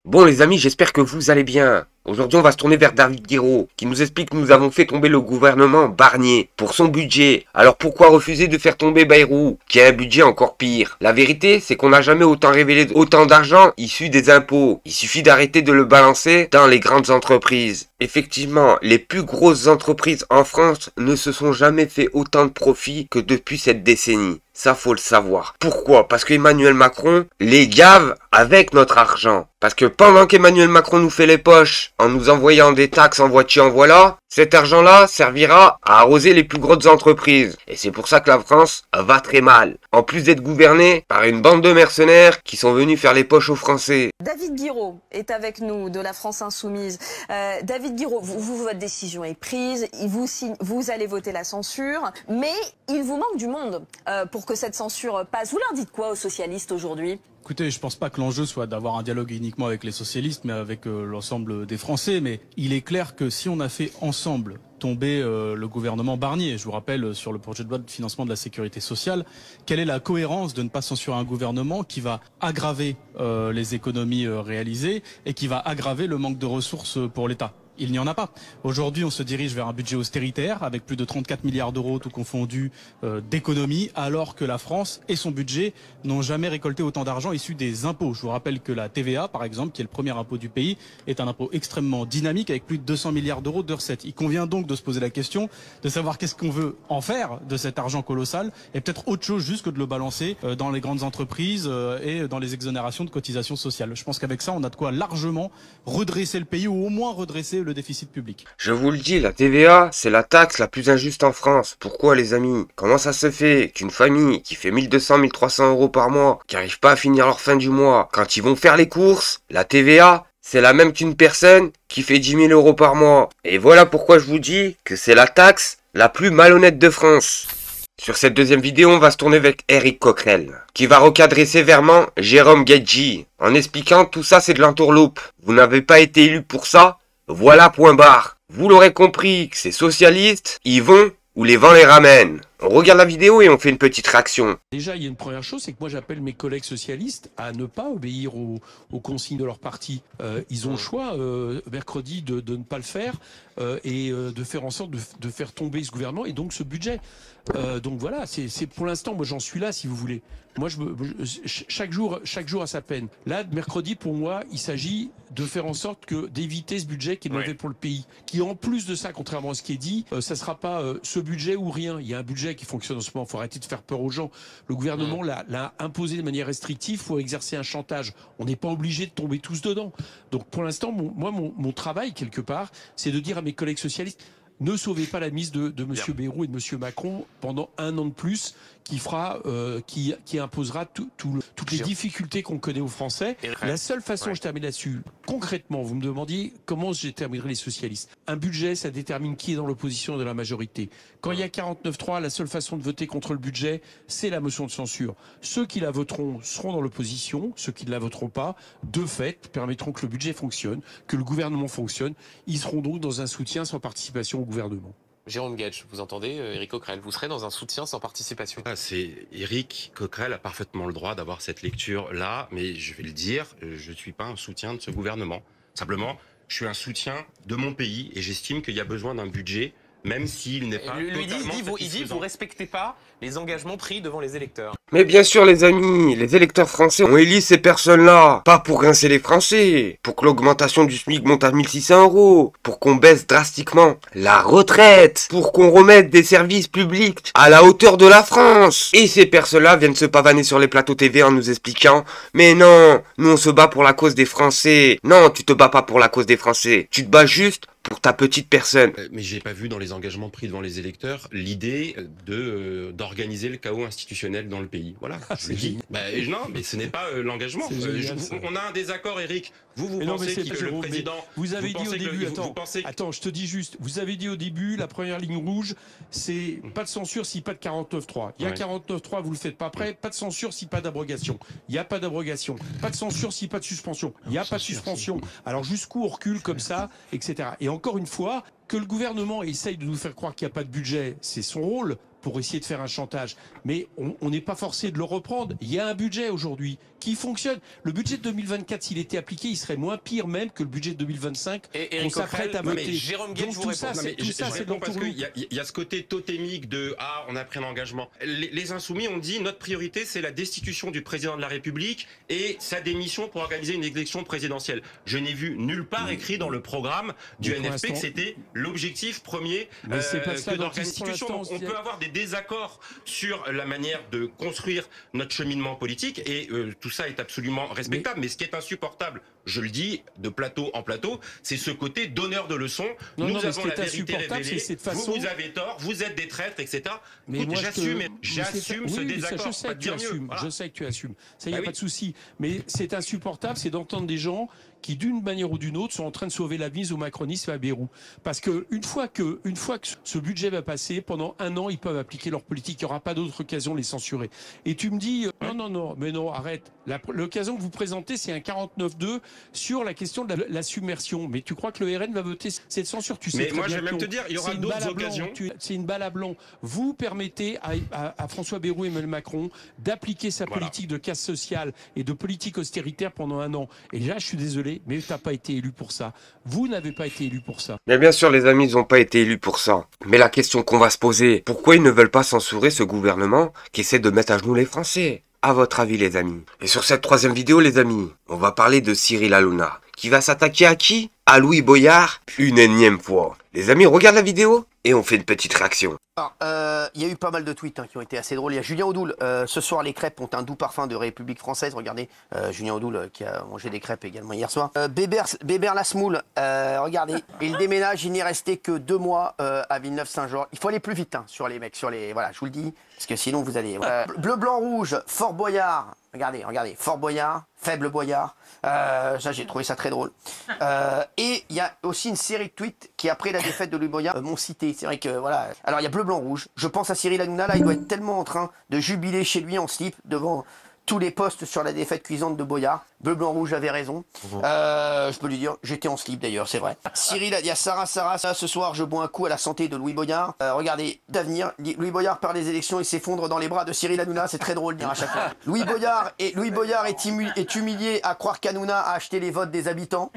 Bon les amis, j'espère que vous allez bien. Aujourd'hui on va se tourner vers David Guiraud, qui nous explique que nous avons fait tomber le gouvernement Barnier pour son budget. Alors pourquoi refuser de faire tomber Bayrou, qui a un budget encore pire? La vérité, c'est qu'on n'a jamais autant révélé autant d'argent issu des impôts. Il suffit d'arrêter de le balancer dans les grandes entreprises. Effectivement, les plus grosses entreprises en France ne se sont jamais fait autant de profit que depuis cette décennie. Ça, faut le savoir. Pourquoi? Parce qu'Emmanuel Macron les gave avec notre argent. Parce que pendant qu'Emmanuel Macron nous fait les poches en nous envoyant des taxes en voiture en voilà, cet argent-là servira à arroser les plus grosses entreprises. Et c'est pour ça que la France va très mal. En plus d'être gouvernée par une bande de mercenaires qui sont venus faire les poches aux Français. David Guiraud est avec nous de la France Insoumise. David Guiraud, votre décision est prise, vous allez voter la censure, mais il vous manque du monde pour que cette censure passe. Vous leur dites quoi aux socialistes aujourd'hui ? Écoutez, je pense pas que l'enjeu soit d'avoir un dialogue uniquement avec les socialistes, mais avec l'ensemble des Français. Mais il est clair que si on a fait ensemble tomber le gouvernement Barnier, je vous rappelle sur le projet de loi de financement de la sécurité sociale, quelle est la cohérence de ne pas censurer un gouvernement qui va aggraver les économies réalisées et qui va aggraver le manque de ressources pour l'État ? Il n'y en a pas. Aujourd'hui, on se dirige vers un budget austéritaire avec plus de 34 milliards d'euros tout confondu d'économies, alors que la France et son budget n'ont jamais récolté autant d'argent issu des impôts. Je vous rappelle que la TVA, par exemple, qui est le premier impôt du pays, est un impôt extrêmement dynamique avec plus de 200 milliards d'euros de recettes. Il convient donc de se poser la question de savoir qu'est-ce qu'on veut en faire de cet argent colossal et peut-être autre chose juste que de le balancer dans les grandes entreprises et dans les exonérations de cotisations sociales. Je pense qu'avec ça, on a de quoi largement redresser le pays ou au moins redresser le déficit public. Je vous le dis, la TVA, c'est la taxe la plus injuste en France. Pourquoi les amis? Comment ça se fait qu'une famille qui fait 1200-1300 euros par mois, qui n'arrive pas à finir leur fin du mois, quand ils vont faire les courses, la TVA, c'est la même qu'une personne qui fait 10 000 euros par mois. Et voilà pourquoi je vous dis que c'est la taxe la plus malhonnête de France. Sur cette deuxième vidéo, on va se tourner avec Éric Coquerel, qui va recadrer sévèrement Jérôme Guedji, en expliquant tout ça c'est de l'entourloupe. Vous n'avez pas été élu pour ça? Voilà, point barre. Vous l'aurez compris que ces socialistes, ils vont où les vents les ramènent. On regarde la vidéo et on fait une petite réaction. Déjà, il y a une première chose, c'est que moi j'appelle mes collègues socialistes à ne pas obéir aux consignes de leur parti. Ils ont le choix, mercredi, de ne pas le faire et de faire en sorte de faire tomber ce gouvernement et donc ce budget. Donc voilà, c'est pour l'instant, moi j'en suis là si vous voulez. Moi, chaque jour à sa peine. Là, mercredi, pour moi, il s'agit de faire en sorte d'éviter ce budget qui est mauvais pour le pays. Qui, en plus de ça, contrairement à ce qui est dit, ça sera pas ce budget ou rien. Il y a un budget qui fonctionne en ce moment. Il faut arrêter de faire peur aux gens. Le gouvernement l'a imposé de manière restrictive. Il faut exercer un chantage. On n'est pas obligé de tomber tous dedans. Donc, pour l'instant, mon travail, quelque part, c'est de dire à mes collègues socialistes, ne sauvez pas la mise de M. Bayrou et de M. Macron pendant un an de plus qui imposera toutes les difficultés qu'on connaît aux Français. La seule façon, je termine là-dessus, concrètement, vous me demandiez comment je terminerai les socialistes. Un budget, ça détermine qui est dans l'opposition et dans la majorité. Quand il y a 49-3, la seule façon de voter contre le budget, c'est la motion de censure. Ceux qui la voteront seront dans l'opposition, ceux qui ne la voteront pas, de fait, permettront que le budget fonctionne, que le gouvernement fonctionne. Ils seront donc dans un soutien sans participation au gouvernement. Jérôme Guedji, vous entendez Éric Coquerel, vous serez dans un soutien sans participation. Éric Coquerel a parfaitement le droit d'avoir cette lecture-là, mais je vais le dire, je ne suis pas un soutien de ce gouvernement. Simplement, je suis un soutien de mon pays et j'estime qu'il y a besoin d'un budget, même s'il n'est pas Il dit vous respectez pas les engagements pris devant les électeurs. Mais bien sûr les amis, les électeurs français ont élu ces personnes-là, pas pour grincer les Français, pour que l'augmentation du SMIC monte à 1600 euros, pour qu'on baisse drastiquement la retraite, pour qu'on remette des services publics à la hauteur de la France. Et ces personnes-là viennent se pavaner sur les plateaux TV en nous expliquant « Mais non, nous on se bat pour la cause des Français. » Non, tu te bats pas pour la cause des Français, tu te bats juste pour ta petite personne. Mais j'ai pas vu dans les engagements pris devant les électeurs l'idée d'organiser le chaos institutionnel dans le pays. Voilà, je le dis. Non, mais ce n'est pas l'engagement. On a un désaccord, Éric. Vous pensez que le président... Vous avez dit au début, attends, je te dis juste, vous avez dit au début, la première ligne rouge, c'est pas de censure si pas de 49.3. Il y a 49.3, vous le faites pas prêt, pas de censure si pas d'abrogation. Il n'y a pas d'abrogation. Pas de censure si pas de suspension. Il n'y a pas de suspension. Alors jusqu'où on recule comme ça, etc. Et encore une fois, que le gouvernement essaye de nous faire croire qu'il n'y a pas de budget, c'est son rôle pour essayer de faire un chantage. Mais on n'est pas forcé de le reprendre. Il y a un budget aujourd'hui qui fonctionne. Le budget de 2024, s'il était appliqué, il serait moins pire même que le budget de 2025 qu'on s'apprête à voter. Jérôme Guedj, Donc tout ça, c'est dans parce qu'il y a ce côté totémique de on a pris un engagement. Les Insoumis ont dit notre priorité c'est la destitution du président de la République et sa démission pour organiser une élection présidentielle. Je n'ai vu nulle part écrit dans le programme du NFP que c'était l'objectif premier que d'organiser une institution. Donc, on peut avoir des désaccords sur la manière de construire notre cheminement politique et tout ça est absolument respectable. Mais ce qui est insupportable, je le dis de plateau en plateau, c'est ce côté donneur de leçons. Nous avons la vérité révélée, vous avez tort, vous êtes des traîtres, etc. Mais écoute, j'assume ce désaccord. Je sais que tu assumes. Ça, il n'y a pas de souci. Mais c'est insupportable, c'est d'entendre des gens qui, d'une manière ou d'une autre, sont en train de sauver la mise au macronisme à Bayrou. Parce que une fois que ce budget va passer, pendant un an, ils peuvent appliquer leur politique. Il n'y aura pas d'autre occasion de les censurer. Et tu me dis, non, arrête. L'occasion que vous présentez, c'est un 49-2 sur la question de la submersion. Mais tu crois que le RN va voter cette censure? Tu sais mais moi, je vais même te dire, il y aura d'autres occasions. C'est une balle à blanc. Vous permettez à François Bayrou et Emmanuel Macron d'appliquer sa politique de casse sociale et de politique austéritaire pendant un an. Et là, je suis désolé, mais tu n'as pas été élu pour ça. Vous n'avez pas été élu pour ça. Mais bien sûr, les amis, ils n'ont pas été élus pour ça. Mais la question qu'on va se poser, pourquoi ils ne veulent pas censurer ce gouvernement qui essaie de mettre à genoux les Français? À votre avis, les amis? Et sur cette troisième vidéo, les amis, on va parler de Cyril Hanouna, qui va s'attaquer à qui? À Louis Boyard, une énième fois. Les amis, on regarde la vidéo et on fait une petite réaction. Alors, il y a eu pas mal de tweets qui ont été assez drôles. Il y a Julien Audoul, ce soir les crêpes ont un doux parfum de République française. Regardez, Julien Audoul qui a mangé des crêpes également hier soir. Bébert Lasmoule, regardez, il déménage, il n'y est resté que 2 mois à Villeneuve-Saint-Georges. Il faut aller plus vite sur les mecs, voilà, je vous le dis, parce que sinon vous allez... Bleu, blanc, rouge, Fort Boyard, regardez, Fort Boyard, Faible Boyard, ça j'ai trouvé ça très drôle. Et il y a aussi une série de tweets qui après la défaite de Louis Boyard m'ont cité, c'est vrai que voilà. Alors il y a bleu, blanc, rouge, je pense à Cyril Hanouna, là il doit être tellement en train de jubiler chez lui en slip devant tous les posts sur la défaite cuisante de Boyard. Bleu, blanc, rouge avait raison. Je peux lui dire, j'étais en slip d'ailleurs, c'est vrai. Cyril, il y a Sarah, ce soir je bois un coup à la santé de Louis Boyard. Regardez, d'avenir, Louis Boyard perd les élections et s'effondre dans les bras de Cyril Hanouna, c'est très drôle de dire à chaque fois. Louis Boyard est humilié à croire qu'Hanouna a acheté les votes des habitants.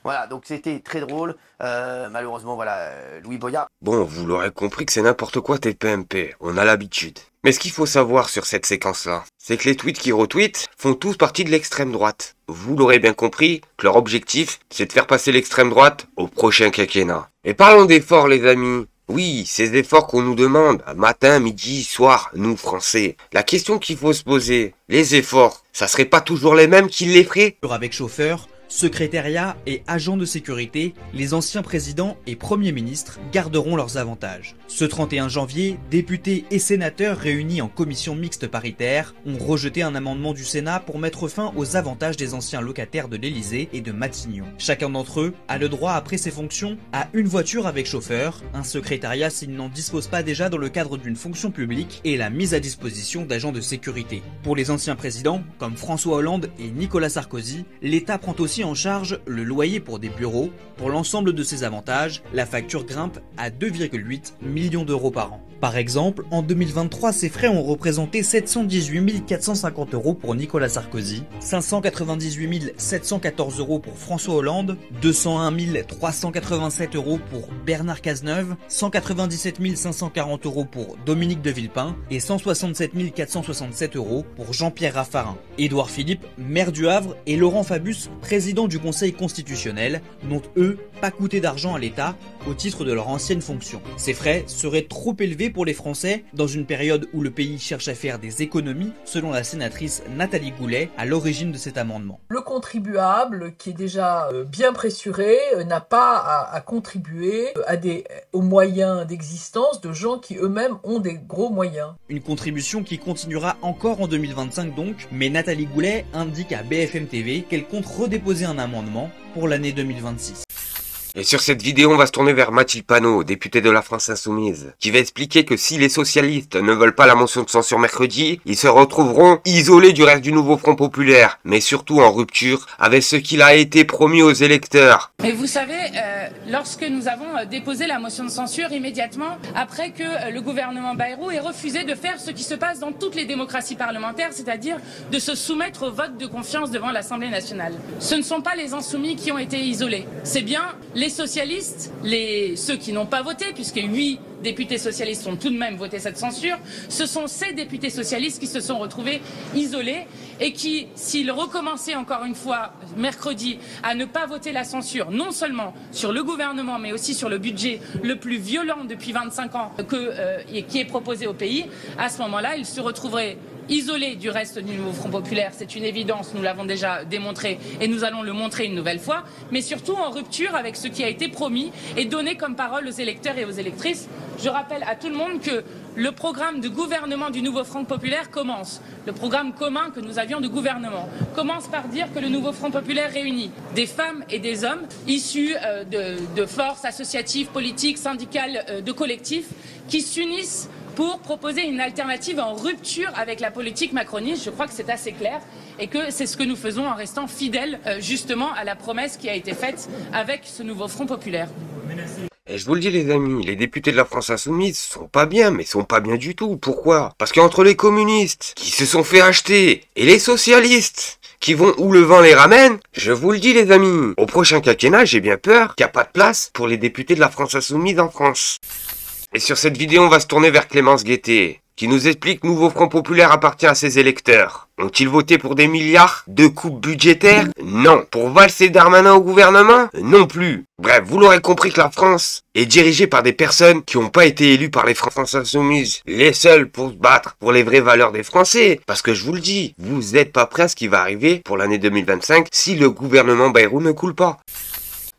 Voilà, donc c'était très drôle. Malheureusement, voilà, Louis Boyard. Bon, vous l'aurez compris que c'est n'importe quoi TPMP, on a l'habitude. Mais ce qu'il faut savoir sur cette séquence-là, c'est que les tweets qui retweetent font tous partie de l'extrême droite. Vous l'aurez bien compris que leur objectif, c'est de faire passer l'extrême droite au prochain quinquennat. Et parlons d'efforts, les amis. Oui, ces efforts qu'on nous demande, matin, midi, soir, nous Français. La question qu'il faut se poser, les efforts, ça serait pas toujours les mêmes qui les feraient? Avec chauffeur, secrétariat et agents de sécurité, les anciens présidents et premiers ministres garderont leurs avantages. Ce 31 janvier, députés et sénateurs réunis en commission mixte paritaire ont rejeté un amendement du Sénat pour mettre fin aux avantages des anciens locataires de l'Élysée et de Matignon. Chacun d'entre eux a le droit après ses fonctions à une voiture avec chauffeur, un secrétariat s'il n'en dispose pas déjà dans le cadre d'une fonction publique et la mise à disposition d'agents de sécurité. Pour les anciens présidents, comme François Hollande et Nicolas Sarkozy, l'État prend aussi en charge le loyer pour des bureaux. Pour l'ensemble de ces avantages, la facture grimpe à 2,8 millions d'euros par an. Par exemple, en 2023, ces frais ont représenté 718 450 euros pour Nicolas Sarkozy, 598 714 euros pour François Hollande, 201 387 euros pour Bernard Cazeneuve, 197 540 euros pour Dominique de Villepin et 167 467 euros pour Jean-Pierre Raffarin. Édouard Philippe, maire du Havre, et Laurent Fabius, président du Conseil constitutionnel, n'ont eux pas coûté d'argent à l'État au titre de leur ancienne fonction. Ces frais seraient trop élevés pour les Français dans une période où le pays cherche à faire des économies, selon la sénatrice Nathalie Goulet, à l'origine de cet amendement. Le contribuable, qui est déjà bien pressuré, n'a pas à contribuer aux moyens d'existence de gens qui eux-mêmes ont des gros moyens. Une contribution qui continuera encore en 2025 donc, mais Nathalie Goulet indique à BFM TV qu'elle compte redéposer un amendement pour l'année 2026. Et sur cette vidéo, on va se tourner vers Mathilde Panot, députée de la France Insoumise, qui va expliquer que si les socialistes ne veulent pas la motion de censure mercredi, ils se retrouveront isolés du reste du nouveau Front Populaire, mais surtout en rupture avec ce qu'il a été promis aux électeurs. Mais vous savez, lorsque nous avons déposé la motion de censure immédiatement après que le gouvernement Bayrou ait refusé de faire ce qui se passe dans toutes les démocraties parlementaires, c'est-à-dire de se soumettre au vote de confiance devant l'Assemblée nationale. Ce ne sont pas les insoumis qui ont été isolés, c'est bien les socialistes, ceux qui n'ont pas voté, puisque 8 députés socialistes ont tout de même voté cette censure, ce sont ces députés socialistes qui se sont retrouvés isolés et qui, s'ils recommençaient encore une fois mercredi à ne pas voter la censure, non seulement sur le gouvernement, mais aussi sur le budget le plus violent depuis 25 ans qui est proposé au pays, à ce moment-là, ils se retrouveraient isolés du reste du nouveau Front Populaire, c'est une évidence, nous l'avons déjà démontré et nous allons le montrer une nouvelle fois, mais surtout en rupture avec ce qui a été promis et donné comme parole aux électeurs et aux électrices. Je rappelle à tout le monde que le programme de gouvernement du nouveau Front Populaire commence. Le programme commun que nous avions de gouvernement commence par dire que le nouveau Front Populaire réunit des femmes et des hommes issus de forces associatives, politiques, syndicales, de collectifs qui s'unissent pour proposer une alternative en rupture avec la politique macroniste. Je crois que c'est assez clair et que c'est ce que nous faisons en restant fidèles justement à la promesse qui a été faite avec ce nouveau Front Populaire. Et je vous le dis les amis, les députés de la France Insoumise sont pas bien, mais sont pas bien du tout. Pourquoi? Parce qu'entre les communistes, qui se sont fait acheter, et les socialistes, qui vont où le vent les ramène, je vous le dis les amis, au prochain quinquennat, j'ai bien peur qu'il n'y a pas de place pour les députés de la France Insoumise en France. Et sur cette vidéo, on va se tourner vers Clémence Guettet, qui nous explique que Nouveau Front Populaire appartient à ses électeurs. Ont-ils voté pour des milliards de coupes budgétaires? Non. Pour valser Darmanin au gouvernement? Non plus. Bref, vous l'aurez compris que la France est dirigée par des personnes qui n'ont pas été élues par les Français Insoumises, les seuls pour se battre pour les vraies valeurs des Français. Parce que je vous le dis, vous n'êtes pas prêts à ce qui va arriver pour l'année 2025 si le gouvernement Bayrou ne coule pas.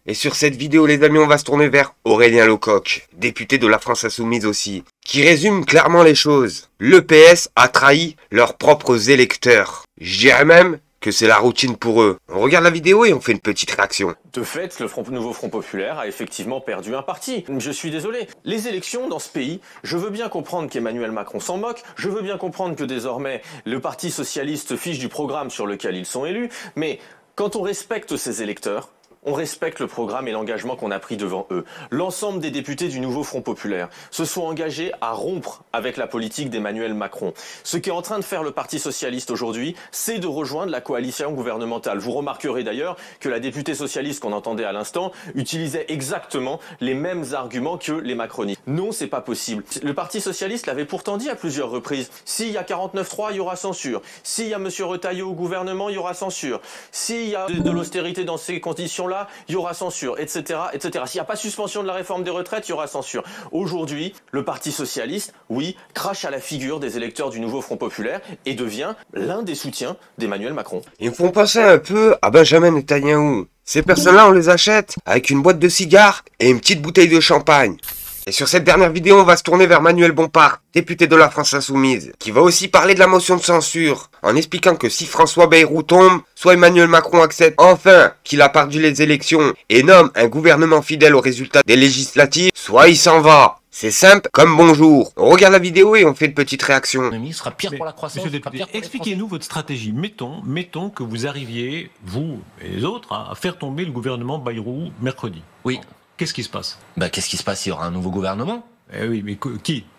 Et sur cette vidéo, les amis, on va se tourner vers Aurélien Lecoq, député de la France Insoumise aussi, qui résume clairement les choses. Le PS a trahi leurs propres électeurs. Je dirais même que c'est la routine pour eux. On regarde la vidéo et on fait une petite réaction. De fait, le nouveau Front Populaire a effectivement perdu un parti. Je suis désolé. Les élections dans ce pays, je veux bien comprendre qu'Emmanuel Macron s'en moque, je veux bien comprendre que désormais le Parti Socialiste fiche du programme sur lequel ils sont élus, mais quand on respecte ces électeurs, on respecte le programme et l'engagement qu'on a pris devant eux. L'ensemble des députés du nouveau Front Populaire se sont engagés à rompre avec la politique d'Emmanuel Macron. Ce qu'est en train de faire le Parti Socialiste aujourd'hui, c'est de rejoindre la coalition gouvernementale. Vous remarquerez d'ailleurs que la députée socialiste qu'on entendait à l'instant utilisait exactement les mêmes arguments que les macronistes. Non, c'est pas possible. Le Parti Socialiste l'avait pourtant dit à plusieurs reprises. S'il y a 49.3, il y aura censure. S'il y a M. Retailleau au gouvernement, il y aura censure. S'il y a de l'austérité dans ces conditions-là, il y aura censure, etc., etc. S'il n'y a pas suspension de la réforme des retraites, il y aura censure. Aujourd'hui, le Parti Socialiste, oui, crache à la figure des électeurs du nouveau Front Populaire et devient l'un des soutiens d'Emmanuel Macron. Ils me font penser un peu à Benjamin Netanyahou. Ces personnes-là, on les achète avec une boîte de cigares et une petite bouteille de champagne. Et sur cette dernière vidéo, on va se tourner vers Manuel Bompard, député de la France Insoumise, qui va aussi parler de la motion de censure, en expliquant que si François Bayrou tombe, soit Emmanuel Macron accepte enfin qu'il a perdu les élections et nomme un gouvernement fidèle aux résultats des législatives, soit il s'en va. C'est simple comme bonjour. On regarde la vidéo et on fait une petite réaction. L'économie sera pire pour la croissance. Monsieur le député, expliquez-nous votre stratégie. Mettons que vous arriviez, vous et les autres, à faire tomber le gouvernement Bayrou mercredi. Oui. Qu'est-ce qui se passe? Qu'est-ce qui se passe? Il y aura un nouveau gouvernement. Oui, mais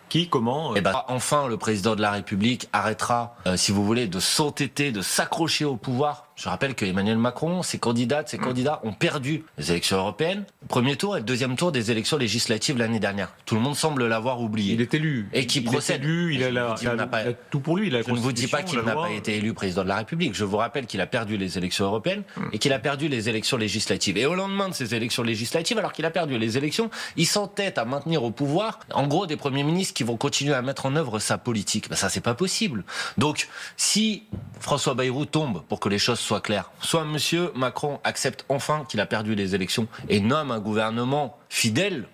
qui, comment Enfin, le président de la République arrêtera, si vous voulez, de s'entêter, de s'accrocher au pouvoir. Je rappelle que Emmanuel Macron, ses candidats ont perdu les élections européennes, premier tour et le deuxième tour des élections législatives l'année dernière. Tout le monde semble l'avoir oublié. Il est élu. Et qui procède. Il a tout pour lui. Je ne vous dis pas qu'il n'a pas été élu président de la République. Je vous rappelle qu'il a perdu les élections européennes et qu'il a perdu les élections législatives. Et au lendemain de ces élections législatives, alors qu'il a perdu les élections, il s'entête à maintenir au pouvoir, en gros, des premiers ministres qui vont continuer à mettre en œuvre sa politique. Ça, c'est pas possible. Donc, si François Bayrou tombe, pour que les choses soient claires, soit Monsieur Macron accepte enfin qu'il a perdu les élections et nomme un gouvernement fidèle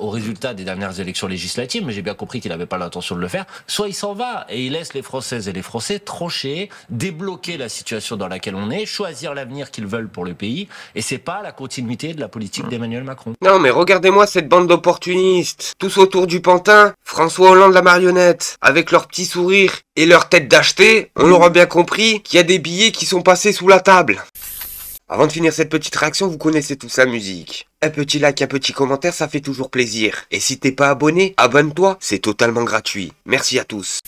au résultat des dernières élections législatives, mais j'ai bien compris qu'il n'avait pas l'intention de le faire, soit il s'en va et il laisse les Françaises et les Français trancher, débloquer la situation dans laquelle on est, choisir l'avenir qu'ils veulent pour le pays, et c'est pas la continuité de la politique d'Emmanuel Macron. Non mais regardez-moi cette bande d'opportunistes, tous autour du pantin, François Hollande la marionnette, avec leur petit sourire et leur tête d'acheter, on aura bien compris qu'il y a des billets qui sont passés sous la table. Avant de finir cette petite réaction, vous connaissez tous la musique. Un petit like, un petit commentaire, ça fait toujours plaisir. Et si t'es pas abonné, abonne-toi, c'est totalement gratuit. Merci à tous.